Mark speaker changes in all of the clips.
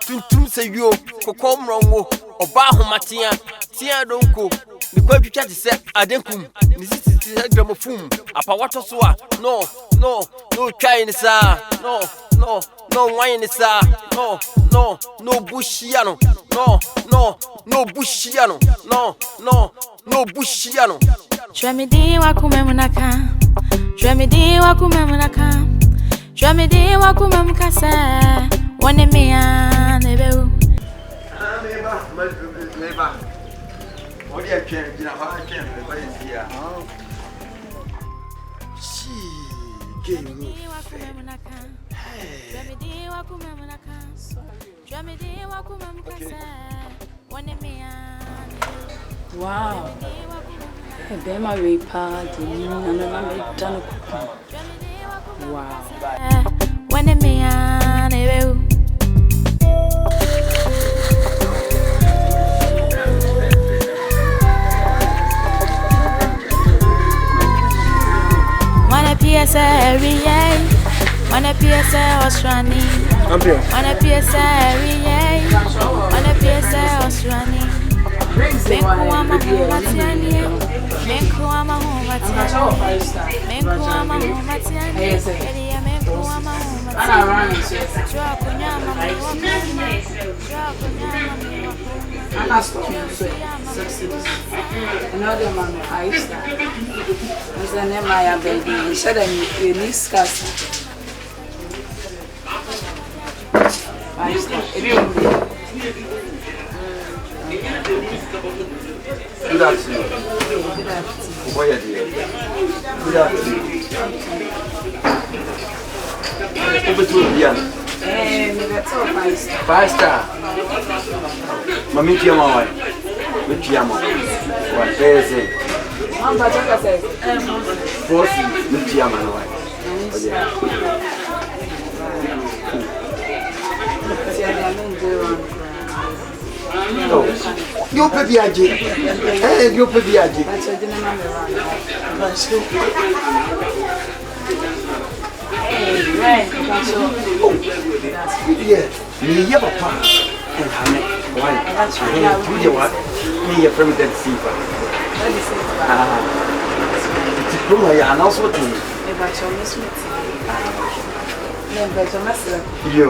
Speaker 1: Tuntum say you kokom rongo oba homatia tia donko me kwadwitwa de se adenkum me sisi gramofum apa wato so a no try ni sa no wine ni sa no bushia no bushia no bushia no
Speaker 2: Dramedy wakumemunaka Dramedy wakumemunaka Dramedy wakumemukasa One me a nebeu
Speaker 1: neighbor what do you care you know how I can but is here she gave me
Speaker 2: Dramedy wakumemunaka Dramedy wakumemukasa One me a
Speaker 3: wow Bema we party na done wow
Speaker 2: One me a nebeu PSA every year, on a PSA Australian. On a PSA every year, on a PSA Australian. Menkuama Matiani, Menkuama Matiani, Menkuama Matiani, Elia Menkuama Matiani, Dracunyama,
Speaker 3: I'm not stopping to another man, I start. As an Emma baby, said you need scars. I start.
Speaker 1: Good afternoon. Good afternoon. Five star. Mami tia mama. Me tia mama. What is it?
Speaker 3: Mama Jaka says.
Speaker 1: Force me tia mama. Oh, you pay viaje. You pay viaje. Yeah, me ya papa. And Hane, why? You do what? Me your friend that see. It's from my announcement to me. Yo.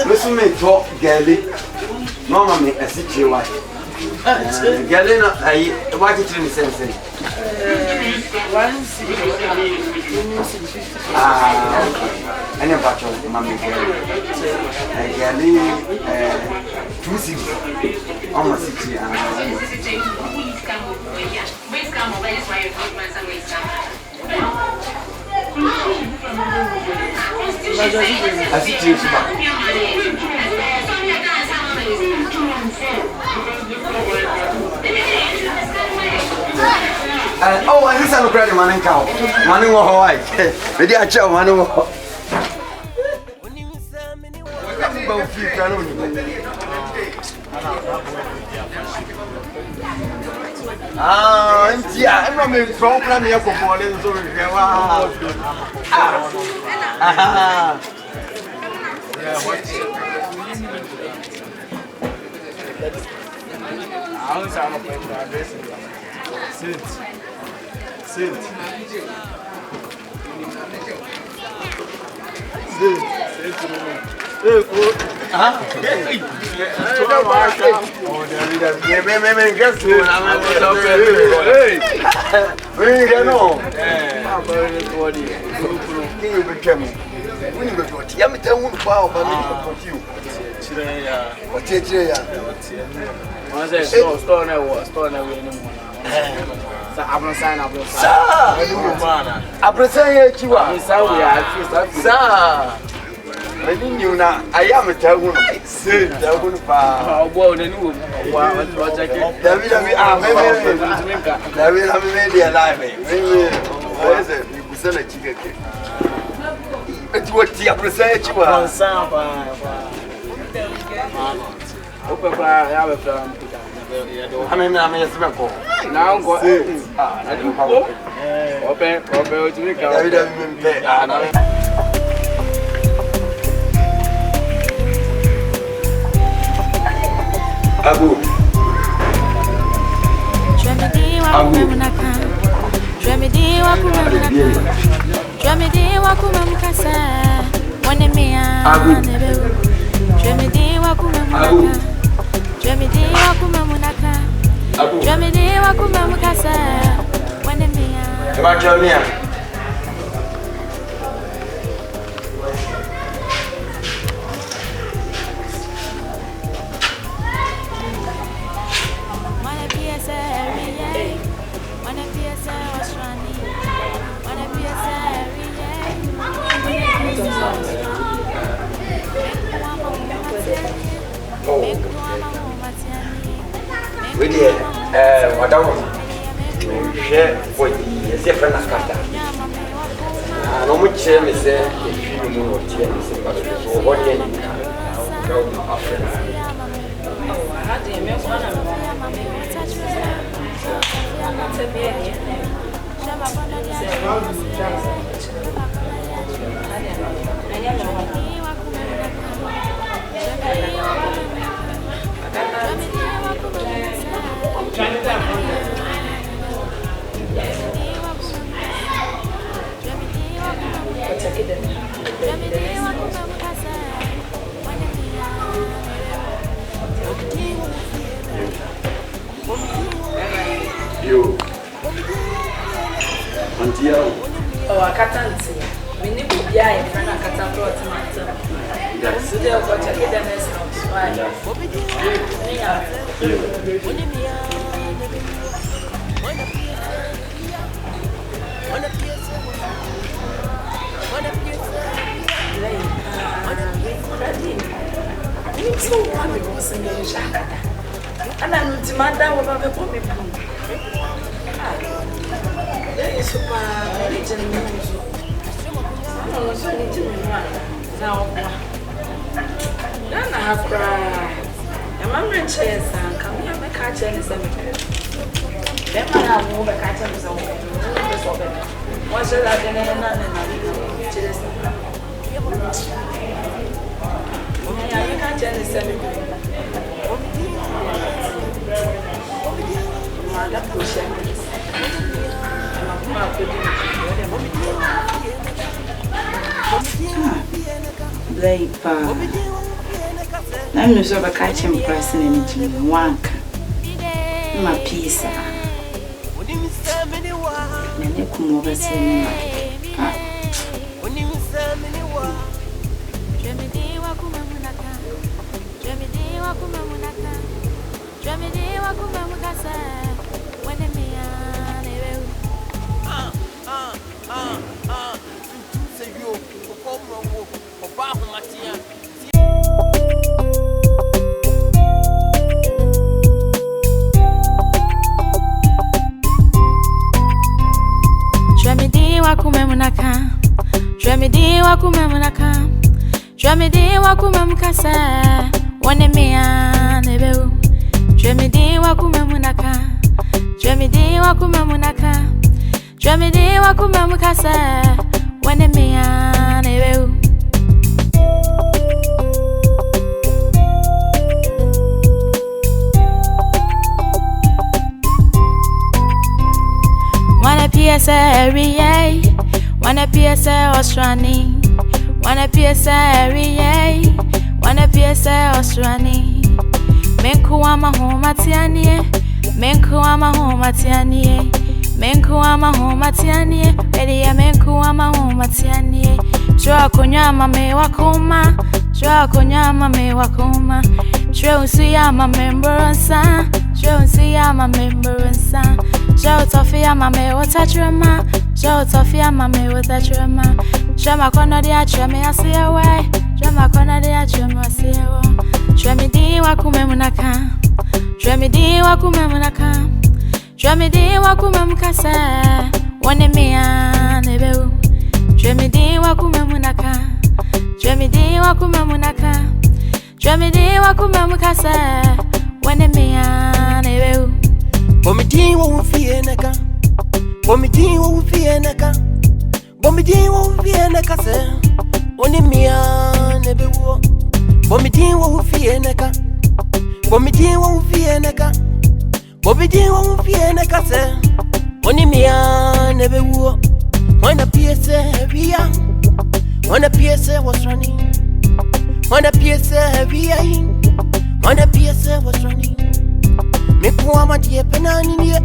Speaker 1: Listen me talk Gally. Mama me a city wife. Galena, I watch it in the sense. I never watch on Mammy Gally. 260 on my city. I see you. Oh, I listen to credit man and cow. Man in Hawaii. Maybe I chow man. Yeah, I'm not a problem here for morning. So, I didn't know now. I am a town. Say, I wouldn't fire. Well, then, David, I'm maybe alive. What is it? You sell a chicken cake. It's what you present you are. Open fire, I have a plan. I mean, yes, Mako.
Speaker 4: Now go. I do go. Open, to make
Speaker 1: Abu. Madam, share for the friend of Kata. No much shame is there if you know what you say, but what you go after. You oh, I can't see. We need to be in front of Catapult. Yes, so they'll go check the next house. And I'm not demanding what I'm going to super religion news. I'm also religion now. Then I have cried. I'm a chairs and come here, my catcher and cemetery. Then I have more the catcher is over. What's the other than another? I can't tell the cemetery. I'm not sure about catching person in it. One, my piece. And you come over saying, Wanna PSA Austrani, wanna PSA wanna PSA Austrani. Menku ama home atianie, menku ama home atianie, menku ama home atianie, ready menku ama home atianie. Jua konyama me wakoma, jua konyama me wakoma, jua usiyama memberansa, jua usiyama memberansa, jua utofiyama me watachuma. Joe Tofia mame with a trema. Trema corner the trema, I see away. Trema corner the trema, I see away. Tremidi wakume munaka. Tremidi wakume munaka. Tremidi wakume mukasa. One mea nebeu. Tremidi wakume munaka. Tremidi wakume munaka. Tremidi wakume mukasa. One mea
Speaker 2: nebeu.
Speaker 1: Bomidi wo fieneka. Bomidi wo fieneka. Bomidi wo fieneka se. Oni mia nebeu. Bomidi wo fieneka. Bomidi wo fieneka. Bomidi wo fieneka se. Oni mia nebeu. When the PSA heavy young. When the PSA was running. When the PSA heavy young. When the PSA was running. Me kuama die penani nie.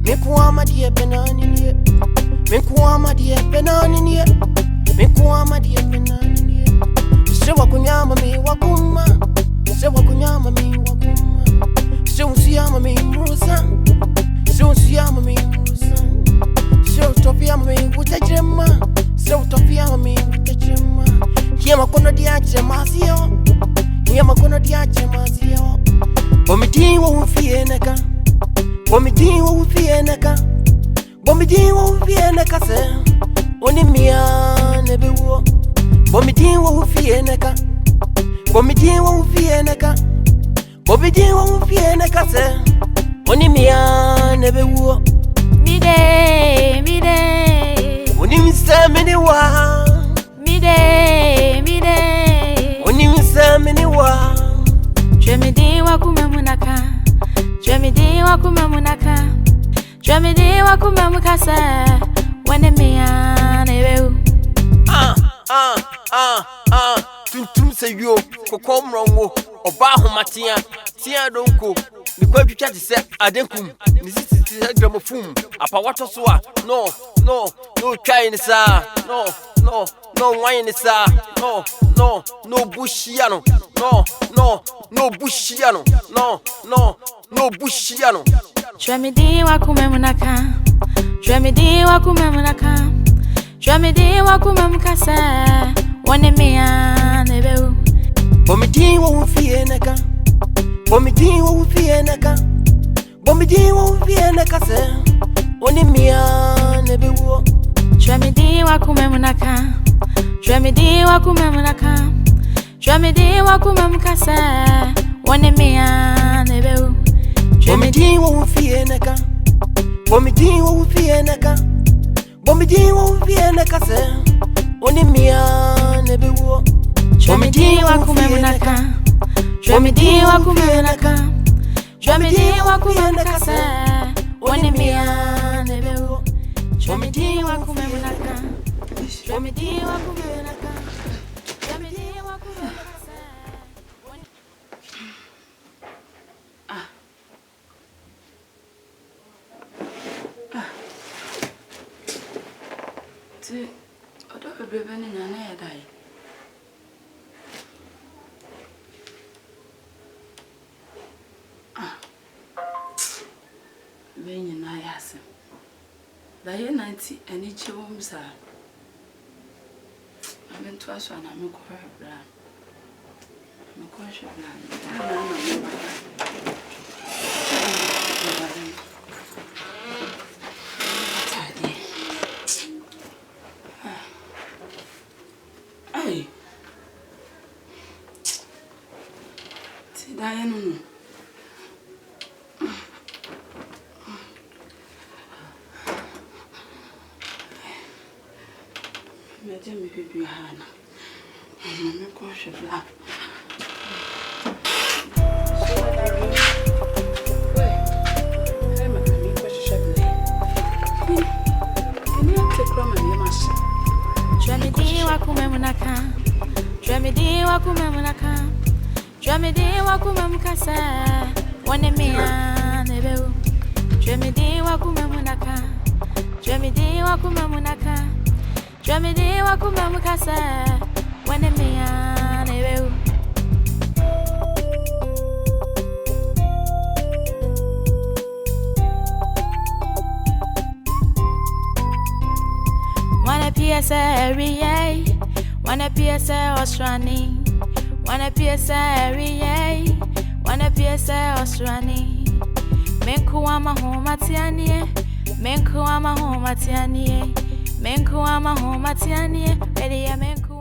Speaker 1: Me kuama die penani nie. Me kuama die penani nie. Me kuama die penani nie. Se wakunyama me wakuma. Se wakunyama me wakuma. Se usiama me murusa. Se usiama me murusa. Se utopia me utachema. Se utopia me utachema. Hiya makono diache mazio. Hiya makono diache mazio. Bomidi wo fieneka. Bomidi wo fieneka. Bomidi wo fieneka se. Oni mia nebeu. Bomidi wo fieneka. Bomidi wo fieneka. Bomidi wo fieneka se. Oni mia nebeu.
Speaker 2: Mide.
Speaker 1: Oni misa meniwa.
Speaker 2: Mide.
Speaker 1: Oni misa meniwa.
Speaker 2: Jemidi wakumemunaka. Jemidi wakumemunaka. Jemidi wakumemukasa. Wene miya nebeu.
Speaker 1: Tuntum se yo. Kokomrongo. Oba homatia. Tia donko. Nikwa bitwa ti se adenkum. Nisisi ti gramofum. Apa wato so a. No try ni sa. No wine ni sa. No bushiano. No bushiano. No bushiano.
Speaker 2: Jemidi wakumemunaka. Jemidi wakumemunaka. Jemidi wakumemukasa. Wene miya nebeu.
Speaker 1: Bomidi wo fieneka. Bomidi wo fieneka. Bomidi wo fieneka se. Oni mia nebeu.
Speaker 2: Jemidi wakumemunaka. Jemidi wakumemunaka. Jemidi wakumemukasa. Wene miya nebeu.
Speaker 1: Bomidi wo fieneka. Bomidi wo fieneka. Bomidi wo fieneka se. Oni mia nebeu.
Speaker 2: Jemidi wakumemunaka. Jemidi wakumemunaka. Jemidi wakumemukasa. Wene miya nebeu. Jemidi wakumemunaka. Jemidi wakumemunaka. Jemidi wakumemukasa.
Speaker 3: Ti odo bebe ni nyane ya dai. Benyi na yase. Da ye 90 ani chewum sa. Amentu aso na me ko bra. Me ko hwe bra. Na me ba. Ai. Ti da ye no. Me baby hana. Me ko hwe bla.
Speaker 2: Jemidi wakumemunaka. Jemidi wakumemunaka. Jemidi wakumemukasa. Wene miya nebeu. Jemidi wakumemunaka. Jemidi wakumemunaka. Jemidi wakumemukasa. Wene miya nebeu. Wanna PSA every year. Wanna PSA Australian. Wanna PSA every year. Wanna PSA Australian. Menku ama homatianie. Menku ama homatianie. Menku ama homatianie. Ready ya menku.